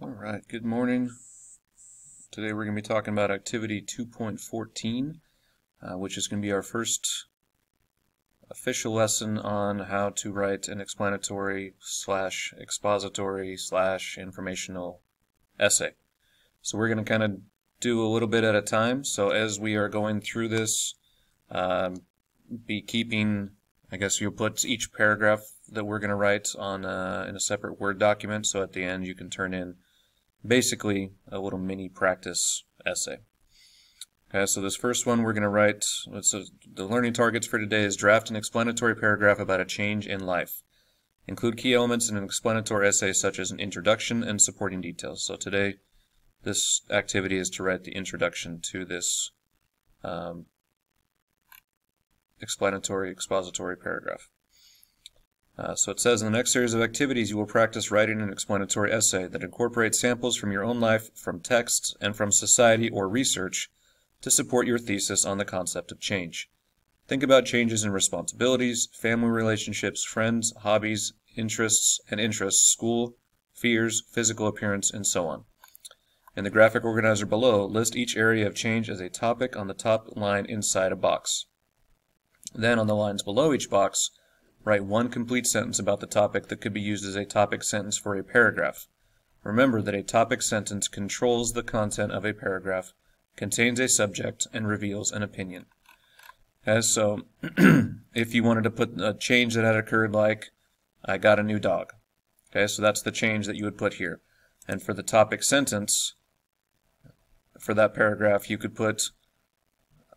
Alright, good morning. Today we're going to be talking about activity 2.14, which is going to be our first official lesson on how to write an explanatory / expository / informational essay. So we're going to kind of do a little bit at a time. So as we are going through this, be keeping, I guess you'll put each paragraph that we're going to write on in a separate Word document, so at the end you can turn in basically a little mini practice essay. Okay, so this first one we're going to write, so the learning targets for today is draft an explanatory paragraph about a change in life. Include key elements in an explanatory essay such as an introduction and supporting details. So today this activity is to write the introduction to this expository paragraph. So it says, in the next series of activities you will practice writing an explanatory essay that incorporates samples from your own life, from texts, and from society or research to support your thesis on the concept of change. Think about changes in responsibilities, family relationships, friends, hobbies, interests, school, fears, physical appearance, and so on. In the graphic organizer below, list each area of change as a topic on the top line inside a box. Then on the lines below each box, write one complete sentence about the topic that could be used as a topic sentence for a paragraph. Remember that a topic sentence controls the content of a paragraph, contains a subject, and reveals an opinion. So, if you wanted to put a change that had occurred, like, I got a new dog. Okay, so that's the change that you would put here. And for the topic sentence, for that paragraph, you could put,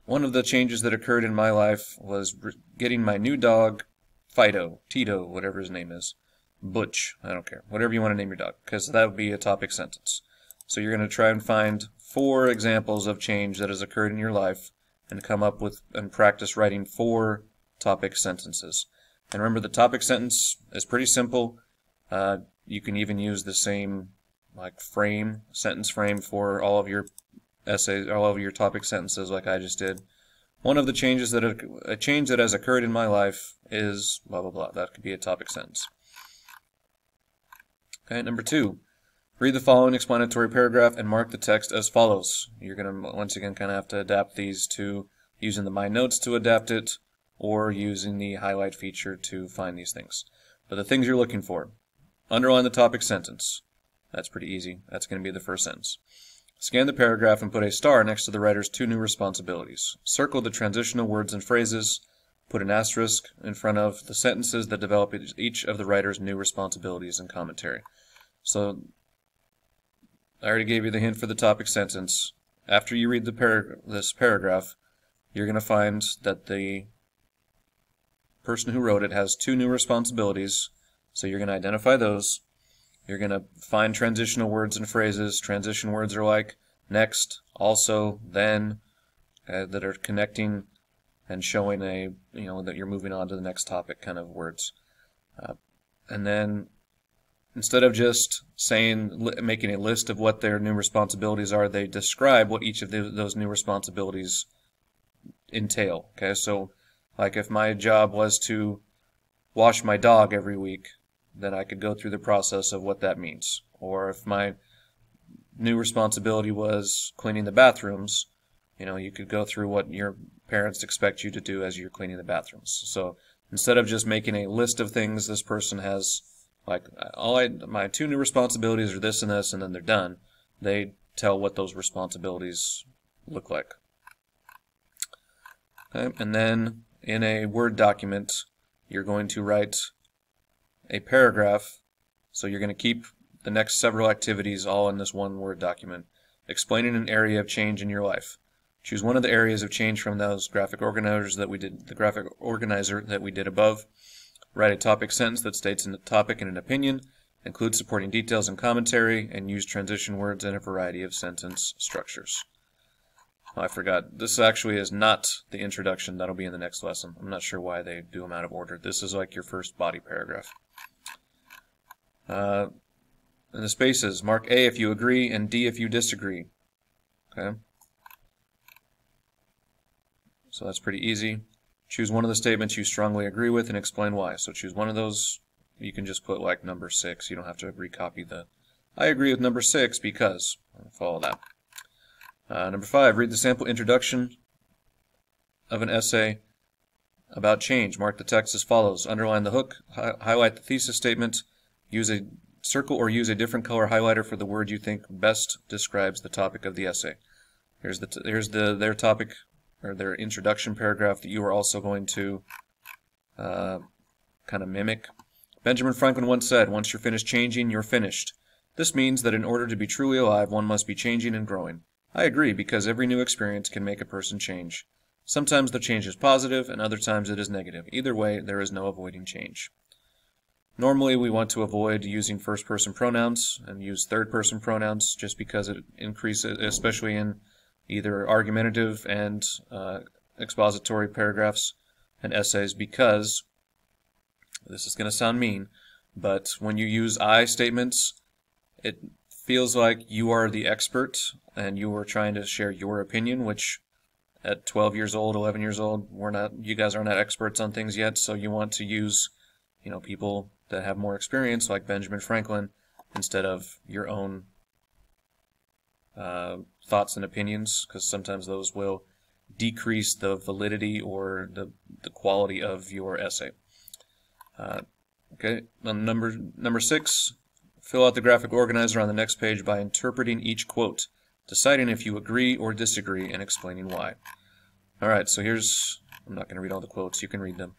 one of the changes that occurred in my life was getting my new dog, Fido, Tito, whatever his name is, Butch, I don't care, whatever you want to name your dog, because that would be a topic sentence. So you're going to try and find 4 examples of change that has occurred in your life and come up with and practice writing 4 topic sentences. And remember, the topic sentence is pretty simple. You can even use the same sentence frame for all of your essays, all of your topic sentences like I just did. One of the changes a change that has occurred in my life is blah blah blah. That could be a topic sentence. Okay, number 2. Read the following explanatory paragraph and mark the text as follows. You're going to once again kind of have to adapt these to using the My Notes to adapt it, or using the highlight feature to find these things. But the things you're looking for: underline the topic sentence. That's pretty easy. That's going to be the first sentence. Scan the paragraph and put a star next to the writer's 2 new responsibilities. Circle the transitional words and phrases. Put an asterisk in front of the sentences that develop each of the writer's new responsibilities and commentary. So I already gave you the hint for the topic sentence. After you read this paragraph, you're going to find that the person who wrote it has 2 new responsibilities. So you're going to identify those. You're going to find transitional words and phrases. Transition words are like next, also, then, that are connecting and showing that you're moving on to the next topic kind of words. And then instead of just making a list of what their new responsibilities are, they describe what each of those new responsibilities entail. Okay, so like if my job was to wash my dog every week, then I could go through the process of what that means. Or if my new responsibility was cleaning the bathrooms, you could go through what your parents expect you to do as you're cleaning the bathrooms. So instead of just making a list of things, this person has like, my 2 new responsibilities are this, and then they're done. They tell what those responsibilities look like. Okay, and then in a Word document, you're going to write a paragraph. So you're going to keep the next several activities all in this one Word document, explaining an area of change in your life. Choose one of the areas of change from those graphic organizers that we did, the graphic organizer that we did above. Write a topic sentence that states a topic and an opinion. Include supporting details and commentary, and use transition words and a variety of sentence structures. Oh, I forgot. This actually is not the introduction. That'll be in the next lesson. I'm not sure why they do them out of order. This is like your first body paragraph. In the spaces, mark A if you agree and D if you disagree. Okay. So that's pretty easy. Choose one of the statements you strongly agree with and explain why. So choose one of those. You can just put like number 6. You don't have to recopy the I agree with number 6 because. Follow that. Number 5, read the sample introduction of an essay about change. Mark the text as follows. Underline the hook, highlight the thesis statement, use a circle or use a different color highlighter for the word you think best describes the topic of the essay. Here's their topic, or their introduction paragraph that you are also going to kind of mimic. Benjamin Franklin once said, "Once you're finished changing, you're finished." This means that in order to be truly alive, one must be changing and growing. I agree, because every new experience can make a person change. Sometimes the change is positive, and other times it is negative. Either way, there is no avoiding change. Normally, we want to avoid using first-person pronouns and use third-person pronouns just because it increases, especially in either argumentative and expository paragraphs and essays, because, this is going to sound mean, but when you use I statements, it feels like you are the expert and you are trying to share your opinion, which at 12 years old, 11 years old, you guys are not experts on things yet, so you want to use, people that have more experience, like Benjamin Franklin, instead of your own thoughts and opinions, because sometimes those will decrease the validity or the quality of your essay. Okay, number 6, fill out the graphic organizer on the next page by interpreting each quote, deciding if you agree or disagree, and explaining why. Alright, so I'm not going to read all the quotes, you can read them.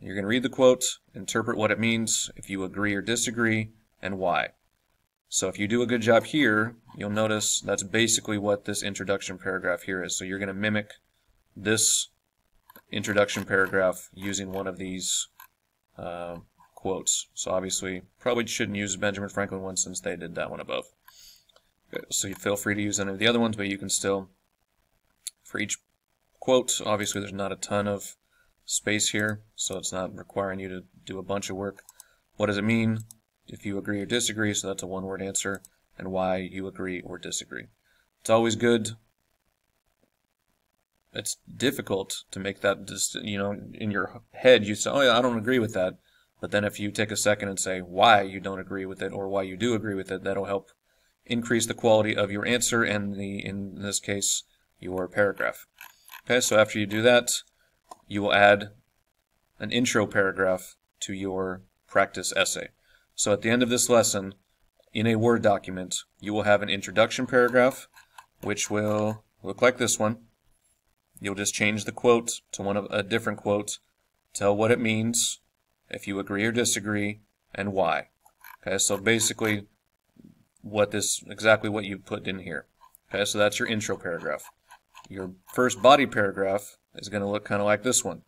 You're going to read the quote, interpret what it means, if you agree or disagree, and why. So if you do a good job here, you'll notice that's basically what this introduction paragraph here is. So you're going to mimic this introduction paragraph using one of these quotes. So obviously, probably shouldn't use the Benjamin Franklin one since they did that one above. Okay, so you feel free to use any of the other ones, but you can still, for each quote, obviously there's not a ton of space here, so it's not requiring you to do a bunch of work. What does it mean if you agree or disagree? So that's a one-word answer, and why you agree or disagree. It's always good. It's difficult to make that, in your head you say, oh yeah, I don't agree with that. But then if you take a second and say why you don't agree with it or why you do agree with it, that'll help increase the quality of your answer and in this case, your paragraph. Okay, so after you do that, you will add an intro paragraph to your practice essay. So at the end of this lesson, in a Word document, you will have an introduction paragraph, which will look like this one. You'll just change the quote to a different quote, tell what it means, if you agree or disagree, and why. Okay, so basically exactly what you put in here. Okay, so that's your intro paragraph. Your first body paragraph is going to look kind of like this one.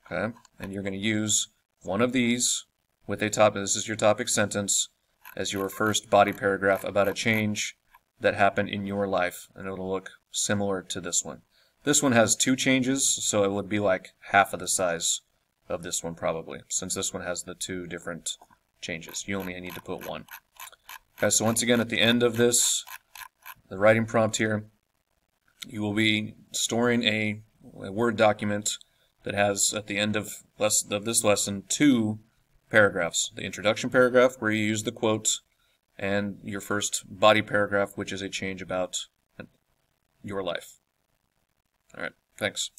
Okay, and you're going to use one of these with this is your topic sentence, as your first body paragraph about a change that happened in your life, and it'll look similar to this one. This one has 2 changes, so it would be like half of the size of this one probably, since this one has the 2 different changes. You only need to put 1. Okay, so once again, at the end of the writing prompt here, you will be storing a Word document that has, at the end of this lesson, 2 paragraphs. The introduction paragraph, where you use the quote, and your first body paragraph, which is a change about your life. All right, thanks.